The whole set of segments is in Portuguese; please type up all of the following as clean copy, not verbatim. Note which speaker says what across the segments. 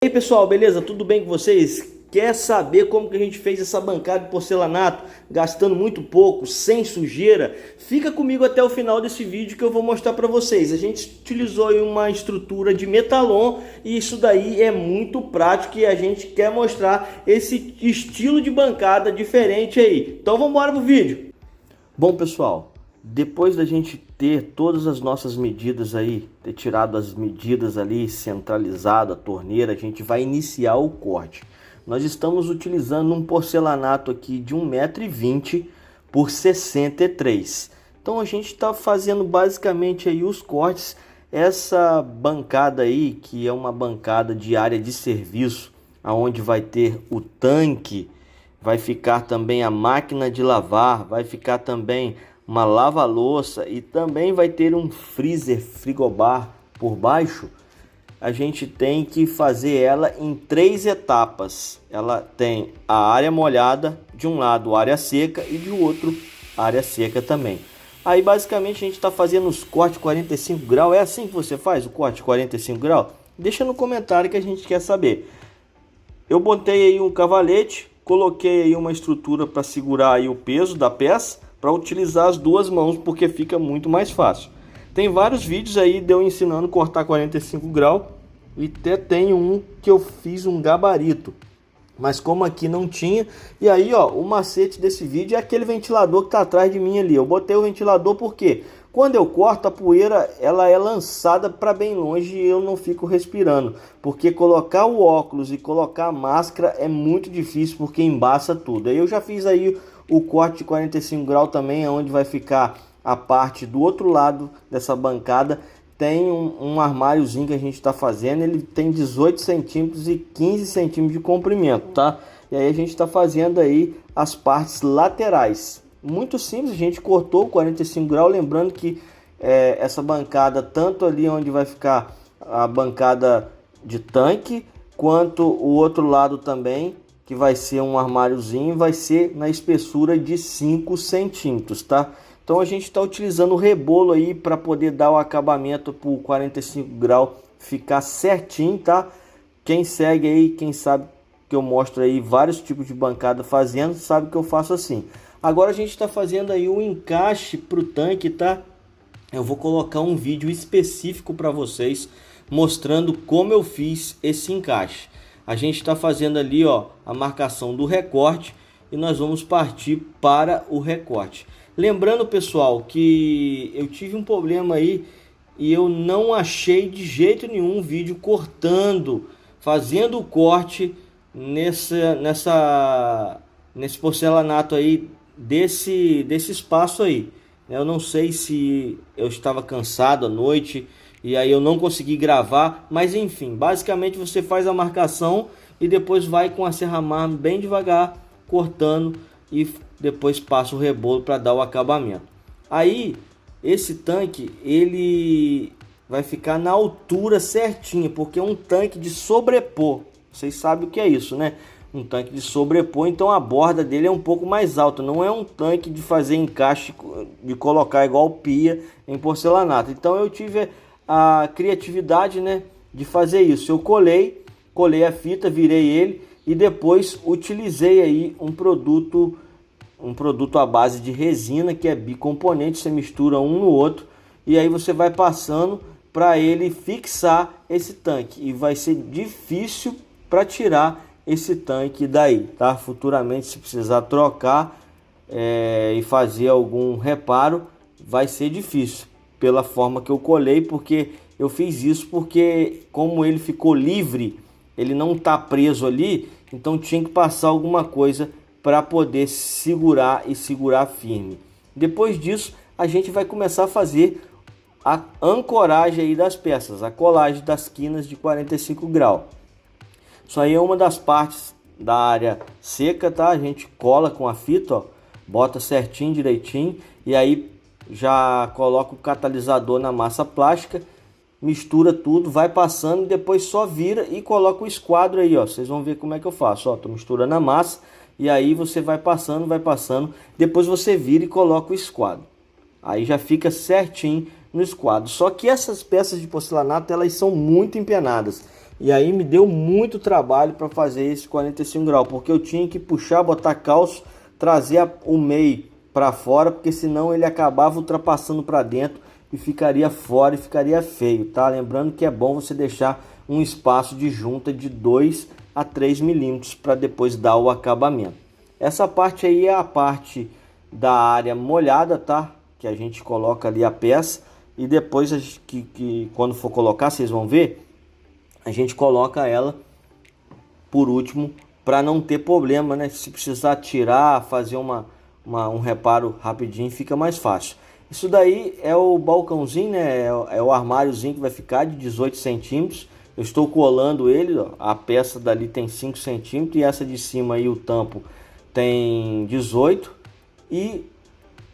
Speaker 1: E aí pessoal, beleza? Tudo bem com vocês? Quer saber como que a gente fez essa bancada de porcelanato, gastando muito pouco, sem sujeira? Fica comigo até o final desse vídeo que eu vou mostrar para vocês. A gente utilizou aí uma estrutura de metalon e isso daí é muito prático e a gente quer mostrar esse estilo de bancada diferente aí. Então vamos embora pro vídeo. Bom pessoal, depois da gente ter todas as nossas medidas aí, ter tirado as medidas ali, centralizado a torneira, a gente vai iniciar o corte. Nós estamos utilizando um porcelanato aqui de 1,20 m por 63. Então a gente está fazendo basicamente aí os cortes. Essa bancada aí, que é uma bancada de área de serviço, aonde vai ter o tanque, vai ficar também a máquina de lavar, vai ficar também uma lava-louça e também vai ter um freezer frigobar por baixo. A gente tem que fazer ela em 3 etapas. Ela tem a área molhada, de um lado área seca e de outro área seca também. Aí basicamente a gente está fazendo os cortes 45 graus. É assim que você faz o corte 45 graus? Deixa no comentário que a gente quer saber. Eu botei aí um cavalete, coloquei aí uma estrutura para segurar aí o peso da peça, para utilizar as duas mãos, porque fica muito mais fácil. Tem vários vídeos aí de eu ensinando a cortar 45 graus e até tem um que eu fiz um gabarito, mas como aqui não tinha, e aí ó, o macete desse vídeo é aquele ventilador que tá atrás de mim ali. Eu botei o ventilador porque quando eu corto a poeira, ela é lançada para bem longe e eu não fico respirando, porque colocar o óculos e colocar a máscara é muito difícil, porque embaça tudo. Aí eu já fiz aí o corte de 45 graus também, onde vai ficar a parte do outro lado dessa bancada. Tem um armáriozinho que a gente está fazendo, ele tem 18 centímetros e 15 centímetros de comprimento, tá? E aí a gente está fazendo aí as partes laterais. Muito simples, a gente cortou 45 graus, lembrando que essa bancada, tanto ali onde vai ficar a bancada de tanque, quanto o outro lado também, que vai ser um armáriozinho, vai ser na espessura de 5 centímetros, tá? Então a gente está utilizando o rebolo aí para poder dar o acabamento por 45 graus ficar certinho, tá? Quem segue aí, quem sabe que eu mostro aí vários tipos de bancada fazendo, sabe que eu faço assim. Agora a gente está fazendo aí o encaixe para o tanque, tá? Eu vou colocar um vídeo específico para vocês mostrando como eu fiz esse encaixe. A gente está fazendo ali ó, a marcação do recorte e nós vamos partir para o recorte. Lembrando pessoal que eu tive um problema aí e eu não achei de jeito nenhum um vídeo cortando, fazendo o corte nesse porcelanato aí desse espaço aí. Eu não sei se eu estava cansado à noite e aí eu não consegui gravar, mas enfim, basicamente você faz a marcação e depois vai com a serra-mar bem devagar cortando e depois passa o rebolo para dar o acabamento. Aí esse tanque ele vai ficar na altura certinha, porque é um tanque de sobrepor. Vocês sabem o que é isso, né? Um tanque de sobrepor, então a borda dele é um pouco mais alta, não é um tanque de fazer encaixe, de colocar igual pia em porcelanato. Então eu tive a criatividade, né, de fazer isso. Eu colei a fita, virei ele e depois utilizei aí um produto à base de resina, que é bicomponente. Você mistura um no outro e aí você vai passando para ele fixar esse tanque, e vai ser difícil para tirar esse tanque daí, tá? Futuramente, se precisar trocar e fazer algum reparo, vai ser difícil pela forma que eu colei, porque eu fiz isso porque como ele ficou livre, ele não tá preso ali, então tinha que passar alguma coisa para poder segurar e segurar firme. Depois disso, a gente vai começar a fazer a ancoragem aí das peças, a colagem das quinas de 45 graus. Isso aí é uma das partes da área seca, tá? A gente cola com a fita, ó, bota certinho, direitinho, e aí já coloca o catalisador na massa plástica, mistura tudo, vai passando, depois só vira e coloca o esquadro aí, ó. Vocês vão ver como é que eu faço, ó. Tô misturando a massa e aí você vai passando, depois você vira e coloca o esquadro. Aí já fica certinho no esquadro. Só que essas peças de porcelanato, elas são muito empenadas. E aí me deu muito trabalho para fazer esse 45 graus, porque eu tinha que puxar, botar calço, trazer o meio para fora, porque senão ele acabava ultrapassando para dentro e ficaria fora e ficaria feio, tá? Lembrando que é bom você deixar um espaço de junta de 2 a 3 milímetros para depois dar o acabamento. Essa parte aí é a parte da área molhada, tá? Que a gente coloca ali a peça e depois quando for colocar, vocês vão ver, a gente coloca ela por último para não ter problema, né? Se precisar tirar, fazer um reparo rapidinho, fica mais fácil. Isso daí é o balcãozinho, né? É o armáriozinho que vai ficar de 18 centímetros. Eu estou colando ele, ó. A peça dali tem 5 centímetros e essa de cima aí, o tampo, tem 18. E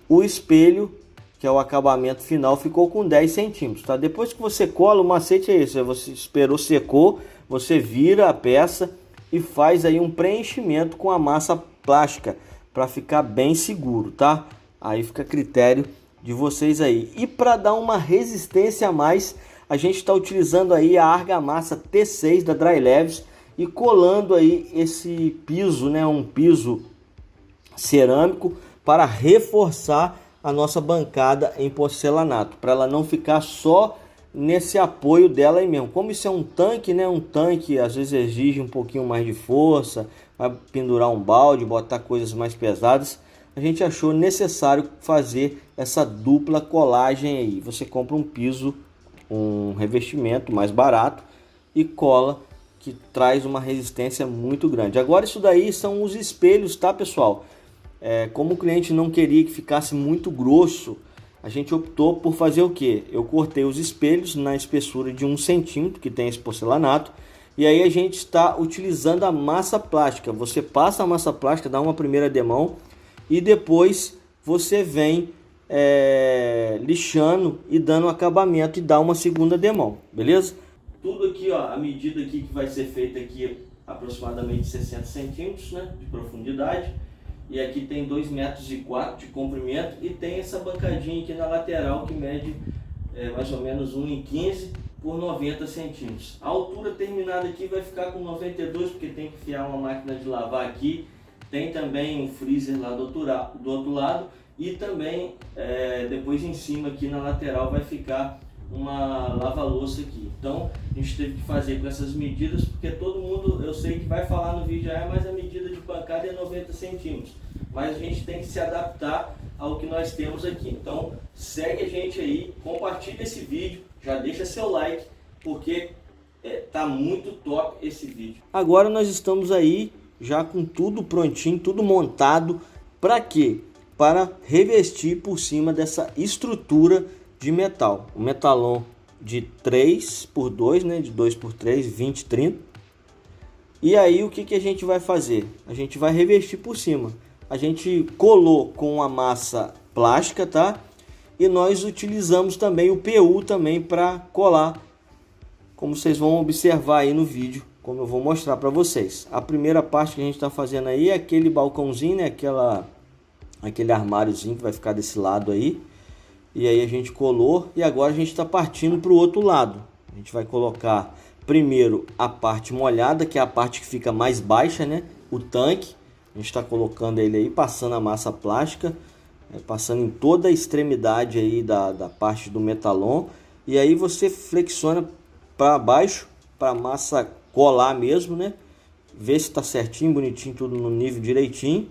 Speaker 1: o espelho, que é o acabamento final, ficou com 10 centímetros, tá? Depois que você cola, o macete é esse. Você esperou, secou, você vira a peça e faz aí um preenchimento com a massa plástica para ficar bem seguro, tá? Aí fica a critério de vocês aí. E para dar uma resistência a mais, a gente está utilizando aí a argamassa T6 da Dry Leves e colando aí esse piso, né? Um piso cerâmico para reforçar a nossa bancada em porcelanato, para ela não ficar só nesse apoio dela aí mesmo. Como isso é um tanque, né? Um tanque às vezes exige um pouquinho mais de força, vai pendurar um balde, botar coisas mais pesadas. A gente achou necessário fazer essa dupla colagem aí. Você compra um piso, um revestimento mais barato e cola, que traz uma resistência muito grande. Agora isso daí são os espelhos, tá, pessoal? Como o cliente não queria que ficasse muito grosso, a gente optou por fazer o que? Eu cortei os espelhos na espessura de 1 centímetro, que tem esse porcelanato, e aí a gente está utilizando a massa plástica. Você passa a massa plástica, dá uma primeira demão, e depois você vem lixando e dando acabamento e dá uma segunda demão, beleza? Tudo aqui, ó, a medida aqui que vai ser feita aqui aproximadamente 60 centímetros, né, de profundidade. E aqui tem 2,4 metros de comprimento e tem essa bancadinha aqui na lateral que mede mais ou menos 1,15 por 90 centímetros. A altura terminada aqui vai ficar com 92, porque tem que enfiar uma máquina de lavar aqui. Tem também um freezer lá do outro lado e também depois em cima aqui na lateral vai ficar uma lava-louça aqui. Então a gente teve que fazer com essas medidas, porque todo mundo, eu sei que vai falar no vídeo, mas a medida de bancada é 90 centímetros, mas a gente tem que se adaptar ao que nós temos aqui. Então segue a gente aí, compartilha esse vídeo, já deixa seu like, porque tá muito top esse vídeo. Agora nós estamos aí já com tudo prontinho, tudo montado. Para quê? Para revestir por cima dessa estrutura de metal, o metalon de 3x2, né, de 2x3, 20, 30. E aí o que a gente vai fazer? A gente vai revestir por cima. A gente colou com a massa plástica, tá? E nós utilizamos também o PU também para colar, como vocês vão observar aí no vídeo, como eu vou mostrar para vocês. A primeira parte que a gente está fazendo aí é aquele balcãozinho, né, aquele armáriozinho que vai ficar desse lado aí. E aí a gente colou e agora a gente está partindo para o outro lado. A gente vai colocar primeiro a parte molhada, que é a parte que fica mais baixa, né? O tanque. A gente está colocando ele aí, passando a massa plástica, passando em toda a extremidade aí da parte do metalon. E aí você flexiona para baixo, para a massa colar mesmo, né? Ver se está certinho, bonitinho, tudo no nível direitinho.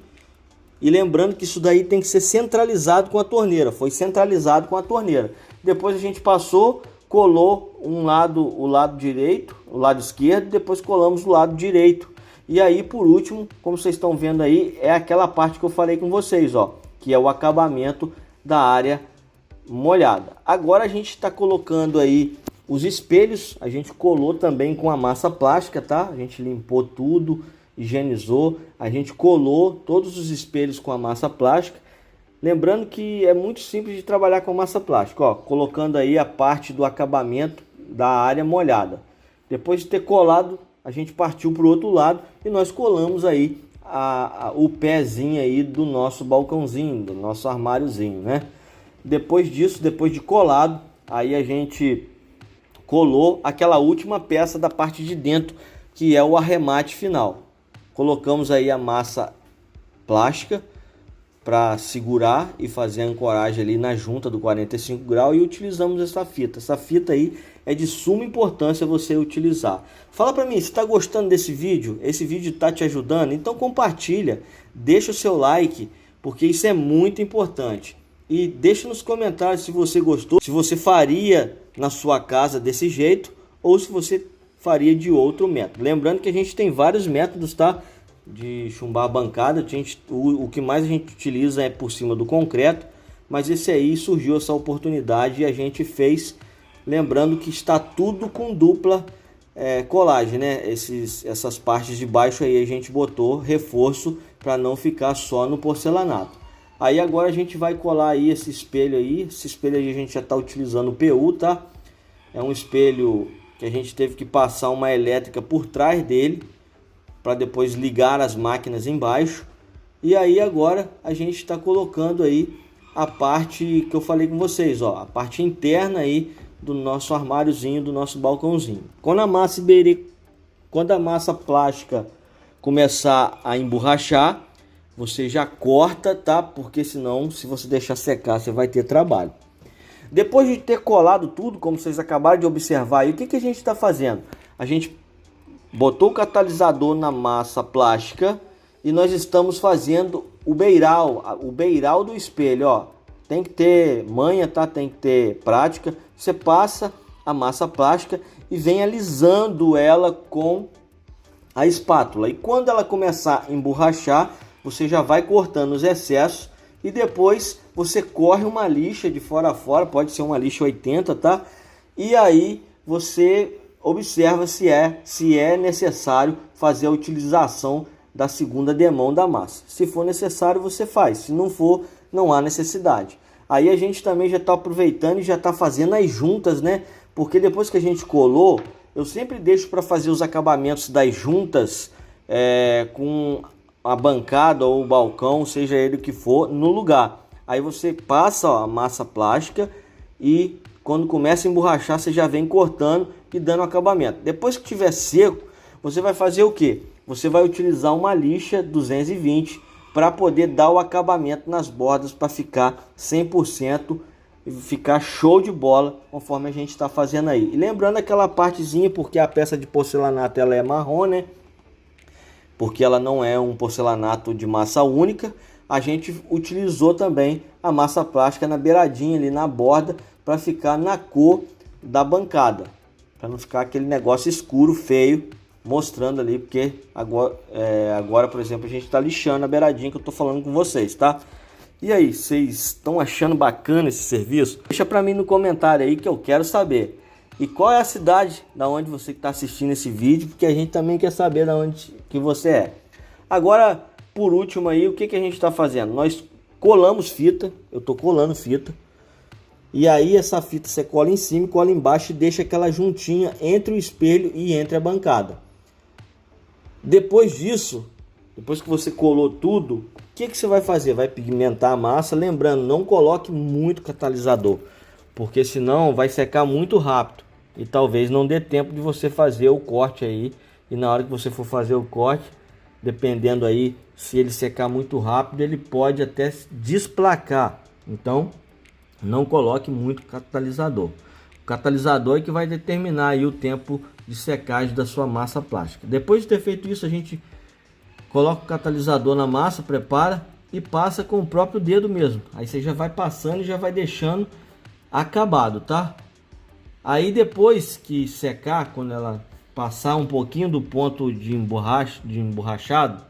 Speaker 1: E lembrando que isso daí tem que ser centralizado com a torneira. Foi centralizado com a torneira. Depois a gente passou, colou o lado direito, o lado esquerdo, depois colamos o lado direito. E aí, por último, como vocês estão vendo aí, é aquela parte que eu falei com vocês, ó, que é o acabamento da área molhada. Agora a gente está colocando aí os espelhos. A gente colou também com a massa plástica, tá? A gente limpou tudo, higienizou, a gente colou todos os espelhos com a massa plástica. Lembrando que é muito simples de trabalhar com a massa plástica, ó, colocando aí a parte do acabamento da área molhada. Depois de ter colado, a gente partiu para o outro lado e nós colamos aí o pezinho aí do nosso balcãozinho, do nosso armáriozinho, né? Depois disso, depois de colado, aí a gente colou aquela última peça da parte de dentro, que é o arremate final. Colocamos aí a massa plástica para segurar e fazer a ancoragem ali na junta do 45 graus e utilizamos essa fita. Essa fita aí é de suma importância você utilizar. Fala para mim, se está gostando desse vídeo, esse vídeo está te ajudando, então compartilha, deixa o seu like, porque isso é muito importante. E deixa nos comentários se você gostou, se você faria na sua casa desse jeito ou se você faria de outro método. Lembrando que a gente tem vários métodos, tá? De chumbar a bancada. O que mais a gente utiliza é por cima do concreto, mas esse aí surgiu essa oportunidade e a gente fez, lembrando que está tudo com dupla colagem, né? Essas partes de baixo aí a gente botou reforço para não ficar só no porcelanato. Aí agora a gente vai colar aí esse espelho aí a gente já está utilizando o PU, tá? É um espelho que a gente teve que passar uma elétrica por trás dele para depois ligar as máquinas embaixo. E aí agora a gente está colocando aí a parte que eu falei com vocês, ó, a parte interna aí do nosso armáriozinho, do nosso balcãozinho. Quando a massa plástica começar a emborrachar, você já corta, tá? Porque senão, se você deixar secar, você vai ter trabalho. Depois de ter colado tudo, como vocês acabaram de observar aí, o que a gente está fazendo? A gente botou o catalisador na massa plástica e nós estamos fazendo o beiral do espelho, ó. Tem que ter manha, tá? Tem que ter prática. Você passa a massa plástica e vem alisando ela com a espátula. E quando ela começar a emborrachar, você já vai cortando os excessos e depois você corre uma lixa de fora a fora, pode ser uma lixa 80, tá? E aí você observa se é necessário fazer a utilização da segunda demão da massa. Se for necessário, você faz. Se não for, não há necessidade. Aí a gente também já está aproveitando e já está fazendo as juntas, né? Porque depois que a gente colou, eu sempre deixo para fazer os acabamentos das juntas com a bancada ou o balcão, seja ele o que for, no lugar. Aí você passa, ó, a massa plástica e quando começa a emborrachar, você já vem cortando e dando acabamento. Depois que tiver seco, você vai fazer o que? Você vai utilizar uma lixa 220 para poder dar o acabamento nas bordas para ficar 100% e ficar show de bola, conforme a gente está fazendo aí. E lembrando aquela partezinha, porque a peça de porcelanato ela é marrom, né? Porque ela não é um porcelanato de massa única, a gente utilizou também a massa plástica na beiradinha ali na borda para ficar na cor da bancada, para não ficar aquele negócio escuro, feio, mostrando ali, porque agora por exemplo, a gente está lixando a beiradinha que eu tô falando com vocês, tá? E aí, vocês estão achando bacana esse serviço? Deixa para mim no comentário aí que eu quero saber. E qual é a cidade da onde você está assistindo esse vídeo, porque a gente também quer saber da onde que você é. Agora, por último aí, o que a gente está fazendo? Nós colamos fita, eu estou colando fita, e aí essa fita você cola em cima e cola embaixo e deixa aquela juntinha entre o espelho e entre a bancada. Depois disso, depois que você colou tudo, o que você vai fazer? Vai pigmentar a massa, lembrando, não coloque muito catalisador, porque senão vai secar muito rápido e talvez não dê tempo de você fazer o corte aí. E na hora que você for fazer o corte, dependendo aí, se ele secar muito rápido, ele pode até desplacar. Então, não coloque muito catalisador. O catalisador é que vai determinar aí o tempo de secagem da sua massa plástica. Depois de ter feito isso, a gente coloca o catalisador na massa, prepara e passa com o próprio dedo mesmo. Aí você já vai passando e já vai deixando acabado, tá? Aí depois que secar, quando ela passar um pouquinho do ponto de emborrachado,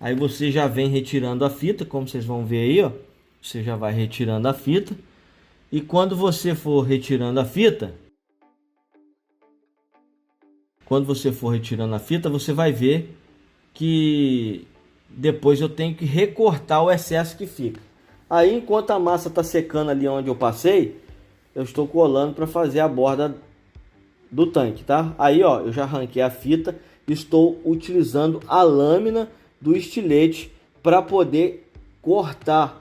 Speaker 1: aí você já vem retirando a fita, como vocês vão ver aí, ó. Você já vai retirando a fita. E quando você for retirando a fita, você vai ver que depois eu tenho que recortar o excesso que fica. Aí, enquanto a massa está secando ali onde eu passei, eu estou colando para fazer a borda do tanque, tá? Aí, ó, eu já arranquei a fita, estou utilizando a lâmina do estilete para poder cortar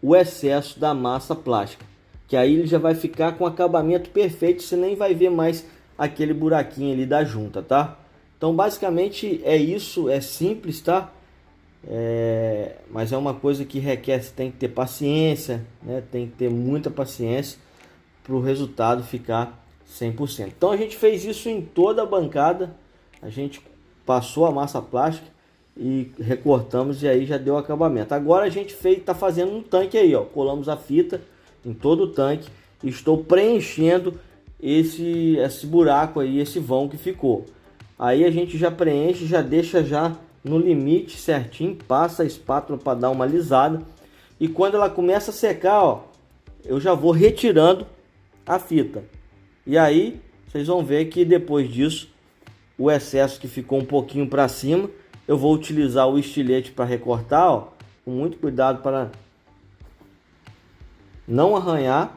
Speaker 1: o excesso da massa plástica. que aí ele já vai ficar com acabamento perfeito, você nem vai ver mais aquele buraquinho ali da junta, tá? Então basicamente é isso, é simples, tá? Mas é uma coisa que requer, você tem que ter paciência, né? Tem que ter muita paciência para o resultado ficar 100%. Então a gente fez isso em toda a bancada, a gente passou a massa plástica e recortamos e aí já deu acabamento. Agora a gente tá fazendo um tanque aí, ó, colamos a fita em todo o tanque e estou preenchendo esse buraco aí, esse vão que ficou. Aí a gente já preenche, já deixa já no limite certinho, passa a espátula para dar uma alisada e quando ela começa a secar, ó, eu já vou retirando a fita. E aí vocês vão ver que depois disso o excesso que ficou um pouquinho para cima, eu vou utilizar o estilete para recortar, ó, com muito cuidado para não arranhar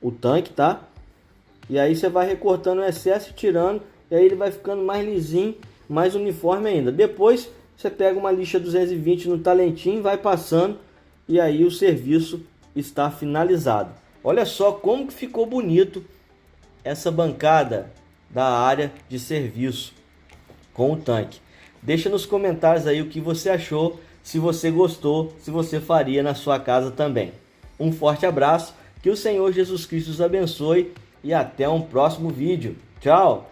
Speaker 1: o tanque, tá? E aí você vai recortando o excesso e tirando, e aí ele vai ficando mais lisinho, mais uniforme ainda. Depois você pega uma lixa 220 no talentinho, vai passando e aí o serviço está finalizado. Olha só como que ficou bonito essa bancada da área de serviço com o tanque. Deixa nos comentários aí o que você achou, se você gostou, se você faria na sua casa também. Um forte abraço, que o Senhor Jesus Cristo os abençoe e até um próximo vídeo. Tchau!